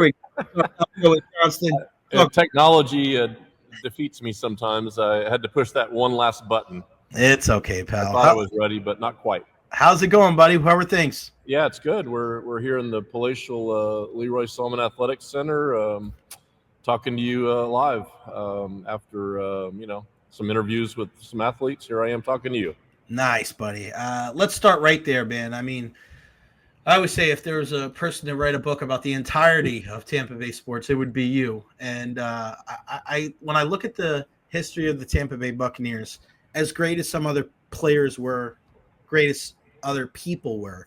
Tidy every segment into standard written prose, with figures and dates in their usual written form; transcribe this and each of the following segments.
we go. Joey Johnston. Look, Technology defeats me sometimes. I had to push that one last button. it's okay, I pal. thought I was ready, but not quite. How's it going, buddy? How are things? Yeah, it's good. We're here in the palatial Lee Roy Selmon Athletic Center, talking to you live after some interviews with some athletes. Here I am talking to you. Nice, buddy. Let's start right there, man. I mean, I always say if there was a person to write a book about the entirety of Tampa Bay sports, it would be you. And I when I look at the history of the Tampa Bay Buccaneers, as great as some other players were, great as other people were,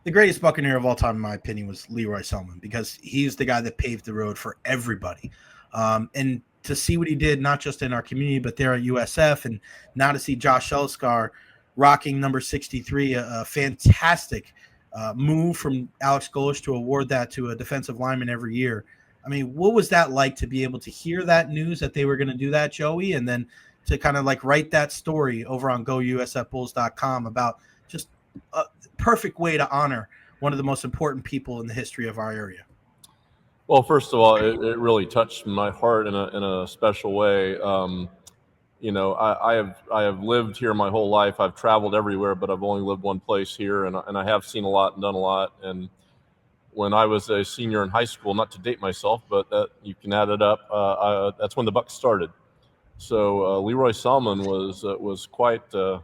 the greatest Buccaneer of all time, in my opinion, was Lee Roy Selmon because he's the guy that paved the road for everybody. And to see what he did, not just in our community, but there at USF, and now to see Josh Elliscar rocking number 63, a fantastic move from Alex Golish to award that to a defensive lineman every year. I mean, what was that like to be able to hear that news that they were going to do that, Joey, and then to kind of like write that story over on gousfbulls.com about just a perfect way to honor one of the most important people in the history of our area? Well, first of all, it really touched my heart in a special way. I have lived here my whole life. I've traveled everywhere, but I've only lived one place here, and I have seen a lot and done a lot. And when I was a senior in high school, not to date myself, but you can add it up, that's when the Bucs started. So Lee Roy Selmon was quite the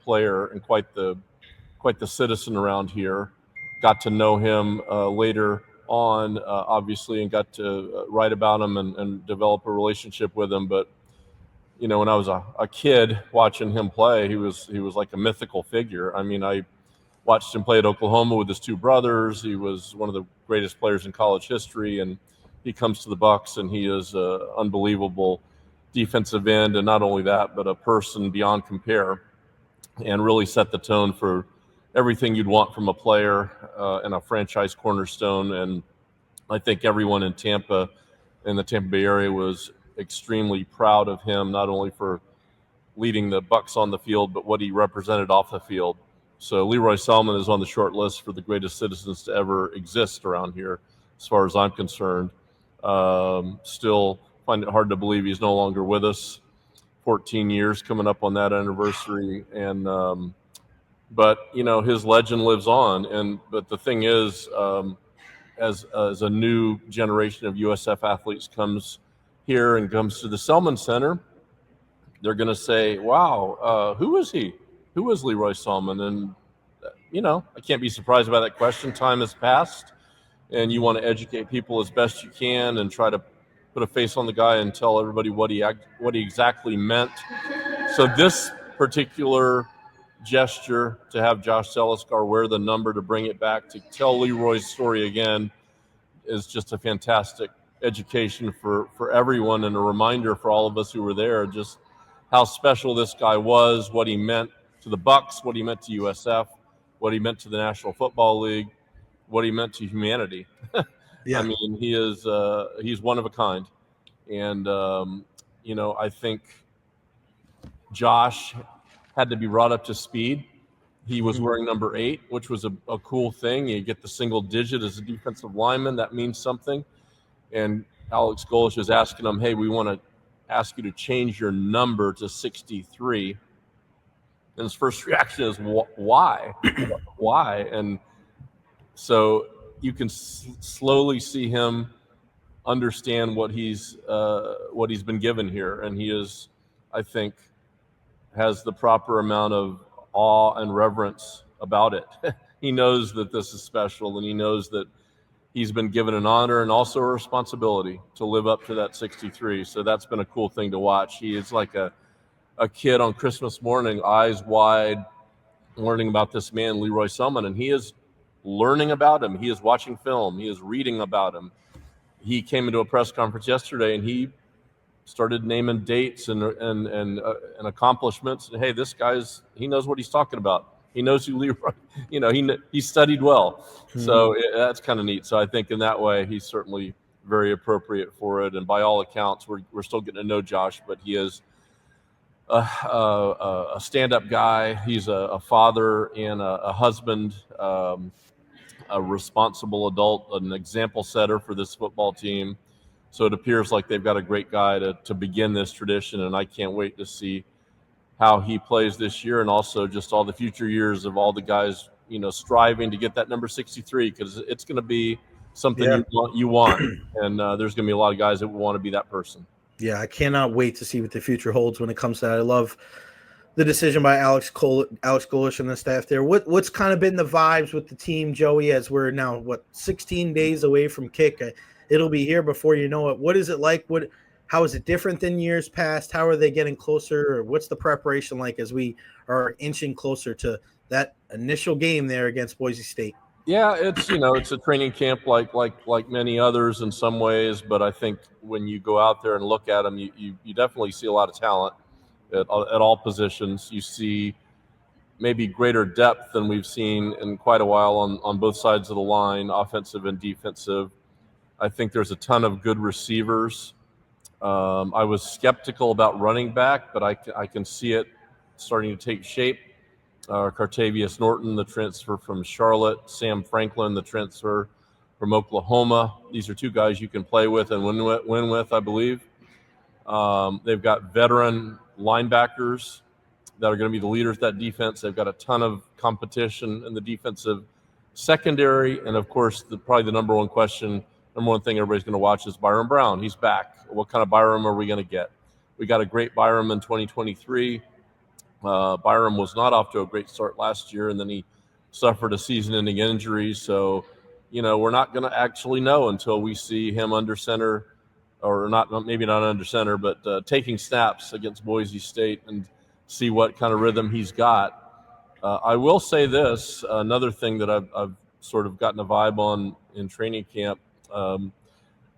player and quite the citizen around here. Got to know him later on, obviously, and got to write about him and develop a relationship with him. But when I was a kid watching him play, he was like a mythical figure. I mean, I watched him play at Oklahoma with his two brothers. He was one of the greatest players in college history, and he comes to the Bucs, and he is an unbelievable defensive end, and not only that, but a person beyond compare, and really set the tone for everything you'd want from a player and a franchise cornerstone. And I think everyone in Tampa, in the Tampa Bay area, was extremely proud of him, not only for leading the Bucs on the field, but what he represented off the field. So Lee Roy Selmon is on the short list for the greatest citizens to ever exist around here, as far as I'm concerned. Still find it hard to believe he's no longer with us. 14 years coming up on that anniversary, and but his legend lives on. But the thing is, as a new generation of USF athletes comes here and comes to the Selmon Center, they're going to say, wow, who is he? Who is Lee Roy Selmon? And, I can't be surprised by that question. Time has passed, and you want to educate people as best you can and try to put a face on the guy and tell everybody what he exactly meant. So this particular gesture, to have Josh Elliscar wear the number, to bring it back, to tell Lee Roy's story again, is just a fantastic education for everyone, and a reminder for all of us who were there just how special this guy was, what he meant to the Bucs, what he meant to USF, what he meant to the National Football League, what he meant to humanity. Yeah. I mean, he's one of a kind. And I think Josh had to be brought up to speed. He was wearing number 8, which was a cool thing. You get the single digit as a defensive lineman. That means something. And Alex Golish is asking him, hey, we want to ask you to change your number to 63. And his first reaction is, why? Why? And so you can slowly see him understand what he's been given here. And he is, I think, has the proper amount of awe and reverence about it. He knows that this is special, and he knows that he's been given an honor and also a responsibility to live up to that 63. So that's been a cool thing to watch. He is like a kid on Christmas morning, eyes wide, learning about this man, Lee Roy Selmon, and he is learning about him. He is watching film. He is reading about him. He came into a press conference yesterday, and he started naming dates and accomplishments. And hey, this he knows what he's talking about. He knows who Lee Roy, he studied well. So that's kind of neat. So I think in that way, he's certainly very appropriate for it. And by all accounts, we're still getting to know Josh, but he is a stand-up guy. He's a father and a husband, a responsible adult, an example setter for this football team. So it appears like they've got a great guy to begin this tradition, and I can't wait to see how he plays this year, and also just all the future years of all the guys, striving to get that number 63, because it's going to be something Yeah. you want, and there's going to be a lot of guys that want to be that person. Yeah, I cannot wait to see what the future holds when it comes to that. I love the decision by Alex Golish and the staff there. What's kind of been the vibes with the team, Joey, as we're now 16 days away from kick? It'll be here before you know it. What is it like? How is it different than years past? How are they getting closer? Or what's the preparation like as we are inching closer to that initial game there against Boise State? Yeah, it's a training camp like many others in some ways, but I think when you go out there and look at them, you definitely see a lot of talent at all positions. You see maybe greater depth than we've seen in quite a while on both sides of the line, offensive and defensive. I think there's a ton of good receivers. I was skeptical about running back, but I can see it starting to take shape. Cartavius Norton, the transfer from Charlotte, Sam Franklin, the transfer from Oklahoma. These are two guys you can play with and win with, I believe. They've got veteran linebackers that are going to be the leaders of that defense. They've got a ton of competition in the defensive secondary, and of course, probably the number one thing everybody's going to watch is Byron Brown. He's back. What kind of Byron are we going to get? We got a great Byron in 2023. Byram was not off to a great start last year, and then he suffered a season-ending injury. So, we're not going to actually know until we see him under center, or maybe not under center, but taking snaps against Boise State and see what kind of rhythm he's got. I will say this, another thing that I've sort of gotten a vibe on in training camp.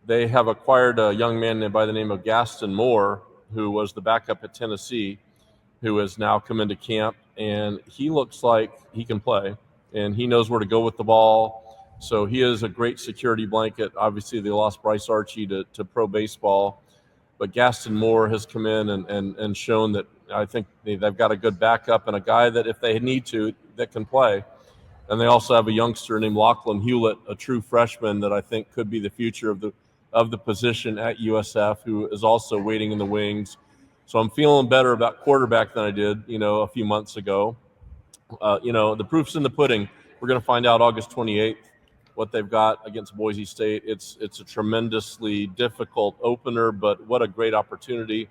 They have acquired a young man by the name of Gaston Moore, who was the backup at Tennessee, who has now come into camp, and he looks like he can play, and he knows where to go with the ball. So he is a great security blanket. Obviously, they lost Bryce Archie to pro baseball, but Gaston Moore has come in and shown that I think they've got a good backup and a guy that if they need to, that can play. And they also have a youngster named Lachlan Hewlett, a true freshman that I think could be the future of the position at USF, who is also waiting in the wings. So I'm feeling better about quarterback than I did, a few months ago. The proof's in the pudding. We're going to find out August 28th what they've got against Boise State. It's a tremendously difficult opener, but what a great opportunity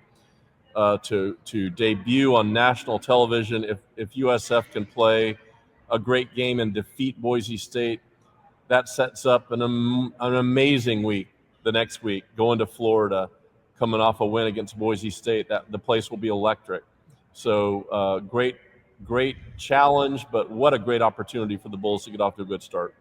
to debut on national television. If USF can play a great game and defeat Boise State, that sets up an amazing week the next week, going to Florida, coming off a win against Boise State. The place will be electric. So great challenge, but what a great opportunity for the Bulls to get off to a good start.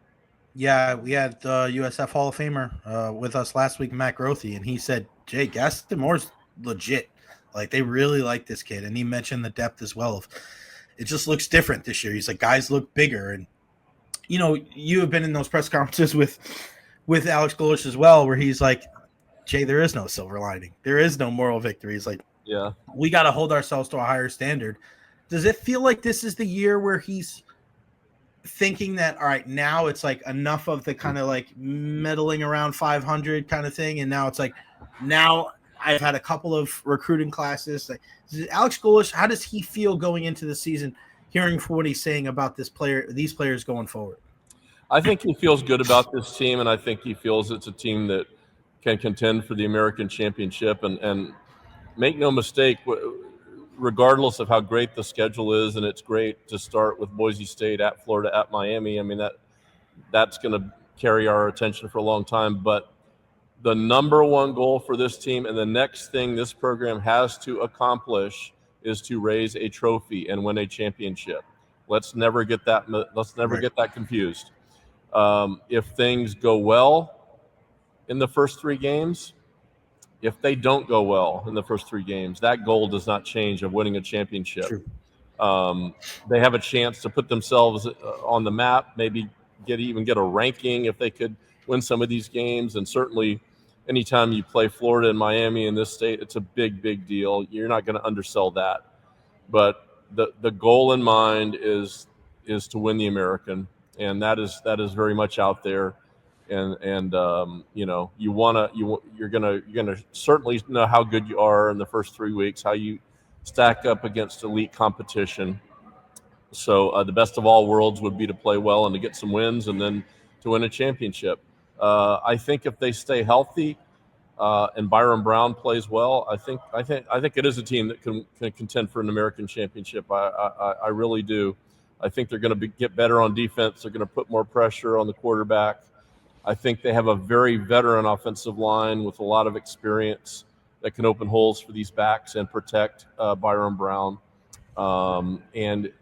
Yeah, we had the USF Hall of Famer with us last week, Matt Grothy, and he said, Jay, Gaston Moore's legit. Like, they really like this kid, and he mentioned the depth as well. It just looks different this year. He's like, guys look bigger, and you have been in those press conferences with Alex Golish as well, where he's like, Jay, there is no silver lining. There is no moral victory. He's like, yeah, we got to hold ourselves to a higher standard. Does it feel like this is the year where he's thinking that, all right, now it's like enough of the kind of like meddling around 500 kind of thing, and now it's like, now I've had a couple of recruiting classes. Like, Alex Golish, how does he feel going into the season, hearing from what he's saying about these players going forward? I think he feels good about this team, and I think he feels it's a team that can contend for the American championship. And make no mistake, regardless of how great the schedule is, and it's great to start with Boise State, at Florida, at Miami. I mean, that's going to carry our attention for a long time. But the number one goal for this team, and the next thing this program has to accomplish, is to raise a trophy and win a championship. Let's never get that. Get that confused. If things go well in the first three games, if they don't go well in the first three games, that goal does not change of winning a championship. They have a chance to put themselves on the map, maybe get a ranking if they could win some of these games. And certainly anytime you play Florida and Miami in this state, it's a big, big deal. You're not going to undersell that. But the goal in mind is to win the American. and that is very much out there. And you're gonna certainly know how good you are in the first 3 weeks, how you stack up against elite competition. So the best of all worlds would be to play well and to get some wins, and then to win a championship. I think if they stay healthy and Byron Brown plays well, I think it is a team that can contend for an American championship. I really do. I think they're going to get better on defense. They're going to put more pressure on the quarterback. I think they have a very veteran offensive line with a lot of experience that can open holes for these backs and protect Byron Brown. And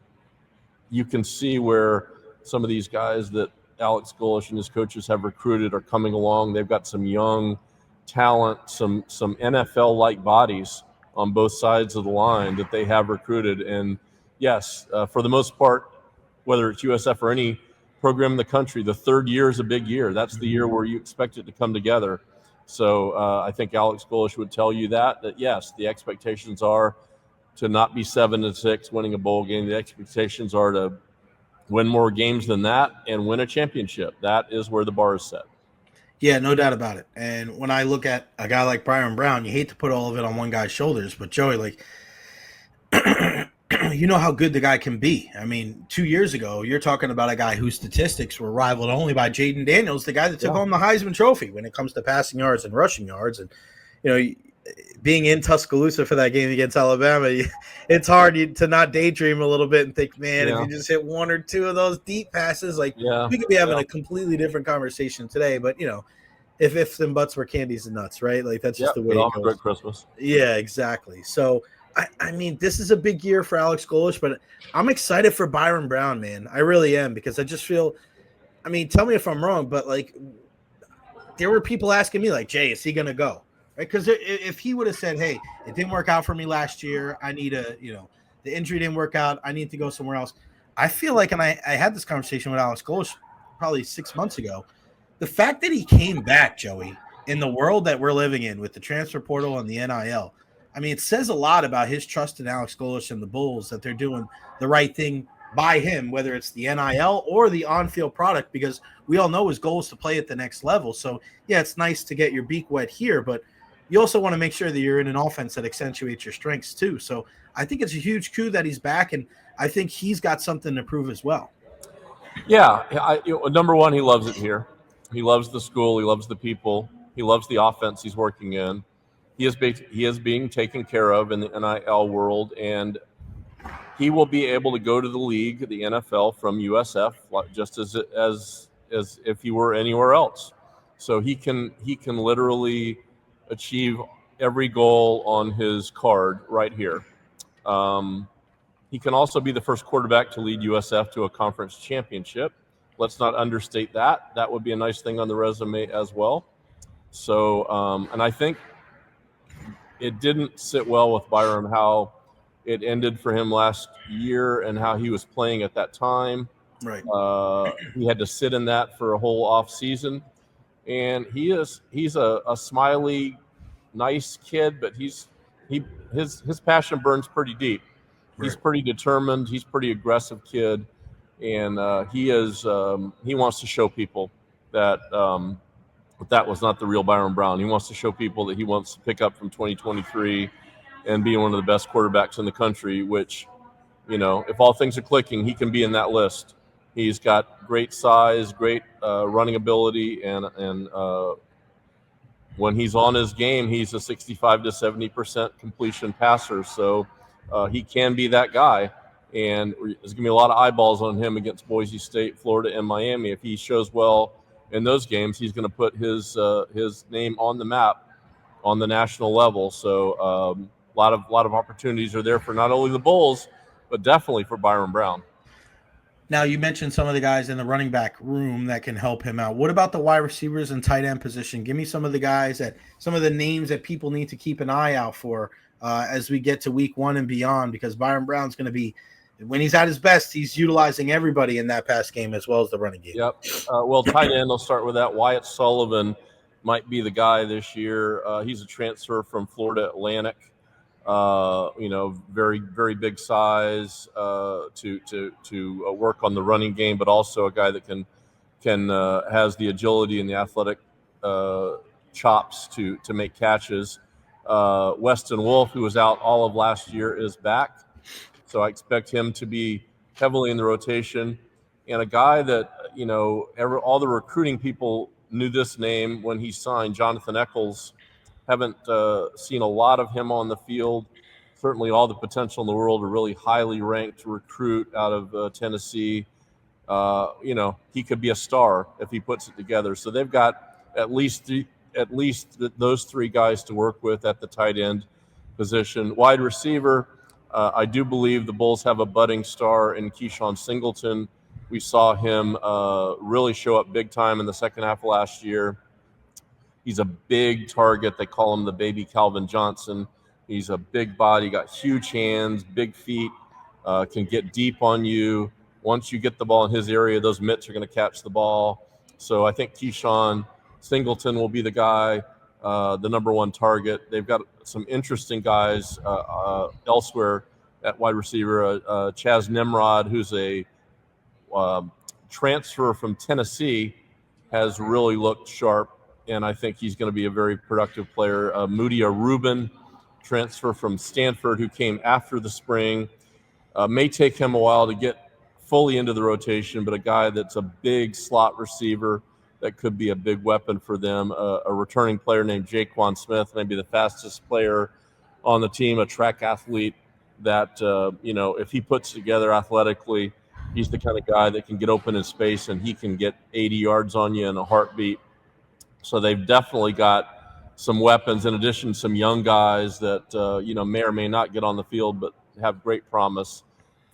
you can see where some of these guys that Alex Golesh and his coaches have recruited are coming along. They've got some young talent, some NFL-like bodies on both sides of the line that they have recruited. And yes, for the most part, whether it's USF or any program in the country, the third year is a big year. That's the year where you expect it to come together. So I think Alex Golesh would tell you that yes, the expectations are to not be 7-6 winning a bowl game. The expectations are to win more games than that and win a championship. That is where the bar is set. Yeah, no doubt about it. And when I look at a guy like Byron Brown, you hate to put all of it on one guy's shoulders, but Joey, like, you know how good the guy can be. I mean, 2 years ago, you're talking about a guy whose statistics were rivaled only by Jaden Daniels, the guy that took home the Heisman Trophy when it comes to passing yards and rushing yards. And, you know, being in Tuscaloosa for that game against Alabama, it's hard to not daydream a little bit and think, man, if you just hit one or two of those deep passes, like we could be having a completely different conversation today. But, you know, if ifs and buts were candies and nuts, right? Like that's just the way it goes. Great Christmas. Yeah, exactly. So, I mean, this is a big year for Alex Golesh, but I'm excited for Byron Brown, man. I really am, because I just feel – I mean, tell me if I'm wrong, but, like, there were people asking me, like, Jay, is he going to go? Right? Because if he would have said, hey, it didn't work out for me last year, I need the injury didn't work out, I need to go somewhere else. I feel like, and I had this conversation with Alex Golesh probably 6 months ago, the fact that he came back, Joey, in the world that we're living in with the transfer portal and the NIL, I mean, it says a lot about his trust in Alex Golesh and the Bulls that they're doing the right thing by him, whether it's the NIL or the on-field product, because we all know his goal is to play at the next level. So, yeah, it's nice to get your beak wet here, but you also want to make sure that you're in an offense that accentuates your strengths too. So I think it's a huge coup that he's back, and I think he's got something to prove as well. Yeah, number one, he loves it here. He loves the school. He loves the people. He loves the offense he's working in. He is being taken care of in the NIL world, and he will be able to go to the league, the NFL, from USF, just as if he were anywhere else. So he can literally achieve every goal on his card right here. He can also be the first quarterback to lead USF to a conference championship. Let's not understate that. That would be a nice thing on the resume as well. So, and I think it didn't sit well with Byron how it ended for him last year and how he was playing at that time. Right. He had to sit in that for a whole off season, and he's a smiley, nice kid, but his passion burns pretty deep. Right. He's pretty determined. He's a pretty aggressive kid, and he wants to show people that that was not the real Byron Brown. He wants to show people that he wants to pick up from 2023 and be one of the best quarterbacks in the country, which, if all things are clicking, he can be in that list. He's got great size, great running ability, and when he's on his game, he's a 65 to 70% completion passer. So he can be that guy, and there's going to be a lot of eyeballs on him against Boise State, Florida, and Miami. If he shows well in those games, he's going to put his name on the map on the national level. So a lot of opportunities are there for not only the Bulls, but definitely for Byron Brown. Now, you mentioned some of the guys in the running back room that can help him out. What about the wide receivers and tight end position? Give me some of the names that people need to keep an eye out for as we get to week 1 and beyond, because Byron Brown's going to be, when he's at his best, he's utilizing everybody in that pass game as well as the running game. Yep. Well, tight end, I'll start with that. Wyatt Sullivan might be the guy this year. He's a transfer from Florida Atlantic. Very, very big size to work on the running game, but also a guy that can has the agility and the athletic chops to make catches. Weston Wolf, who was out all of last year, is back, so I expect him to be heavily in the rotation. And a guy that all the recruiting people knew this name when he signed, Jonathan Eccles. Haven't seen a lot of him on the field. Certainly all the potential in the world. A really highly ranked recruit out of Tennessee. He could be a star if he puts it together. So they've got at least those three guys to work with at the tight end position. Wide receiver, I do believe the Bulls have a budding star in Keyshawn Singleton. We saw him really show up big time in the second half of last year. He's a big target. They call him the baby Calvin Johnson. He's a big body, got huge hands, big feet, can get deep on you. Once you get the ball in his area, those mitts are going to catch the ball. So I think Keyshawn Singleton will be the guy, the number one target. They've got some interesting guys elsewhere at wide receiver. Chaz Nimrod, who's a transfer from Tennessee, has really looked sharp, and I think he's going to be a very productive player. Mudia Rubin, transfer from Stanford, who came after the spring. May take him a while to get fully into the rotation, but a guy that's a big slot receiver that could be a big weapon for them. A returning player named Jaquan Smith, maybe the fastest player on the team, a track athlete that, if he puts together athletically, he's the kind of guy that can get open in space and he can get 80 yards on you in a heartbeat. So they've definitely got some weapons, in addition to some young guys that, may or may not get on the field, but have great promise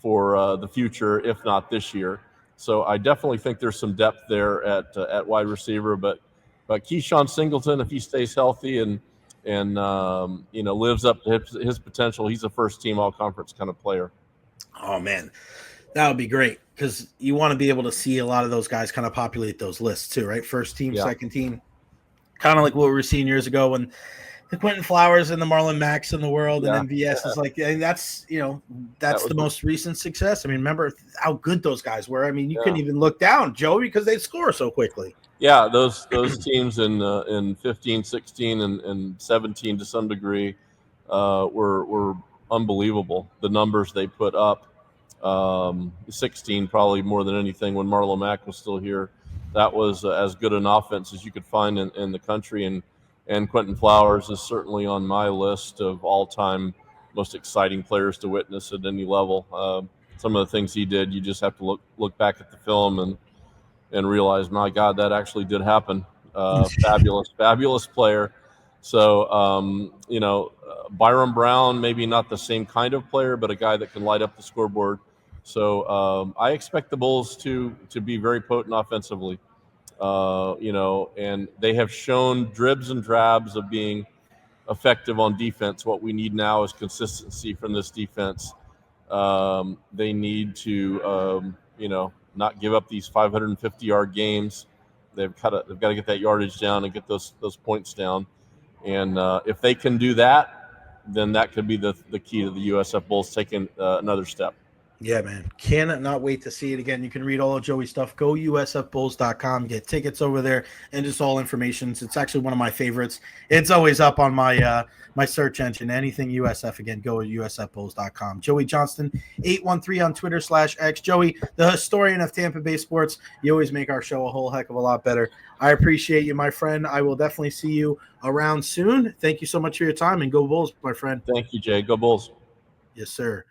for the future, if not this year. So I definitely think there's some depth there at wide receiver. But Keyshawn Singleton, if he stays healthy and lives up to his potential, he's a first-team all-conference kind of player. Oh, man. That would be great, because you want to be able to see a lot of those guys kind of populate those lists too, right? First team, second team, kind of like what we were seeing years ago when the Quentin Flowers and the Marlon Macks in the world, and then VS is like, and that's the most recent success. I mean, remember how good those guys were. I mean, you couldn't even look down, Joey, because they'd score so quickly. Yeah, those teams in 15, 16, and 17 to some degree were unbelievable. The numbers they put up. 16 probably more than anything when Marlon Mack was still here. That was as good an offense as you could find in the country, and Quentin Flowers is certainly on my list of all-time most exciting players to witness at any level. Some of the things he did, you just have to look back at the film and realize, my God, that actually did happen. Fabulous player. So, Byron Brown, maybe not the same kind of player, but a guy that can light up the scoreboard. So I expect the Bulls to be very potent offensively, and they have shown dribs and drabs of being effective on defense. What we need now is consistency from this defense. They need to, not give up these 550-yard games. They've got to get that yardage down and get those points down. And if they can do that, then that could be the key to the USF Bulls taking another step. Yeah, man. Cannot wait to see it again. You can read all of Joey's stuff. Go usfbulls.com. Get tickets over there and just all information. It's actually one of my favorites. It's always up on my my search engine. Anything USF, again, go to usfbulls.com. Joey Johnston, 813 on Twitter /X. Joey, the historian of Tampa Bay sports. You always make our show a whole heck of a lot better. I appreciate you, my friend. I will definitely see you around soon. Thank you so much for your time, and go Bulls, my friend. Thank you, Jay. Go Bulls. Yes, sir.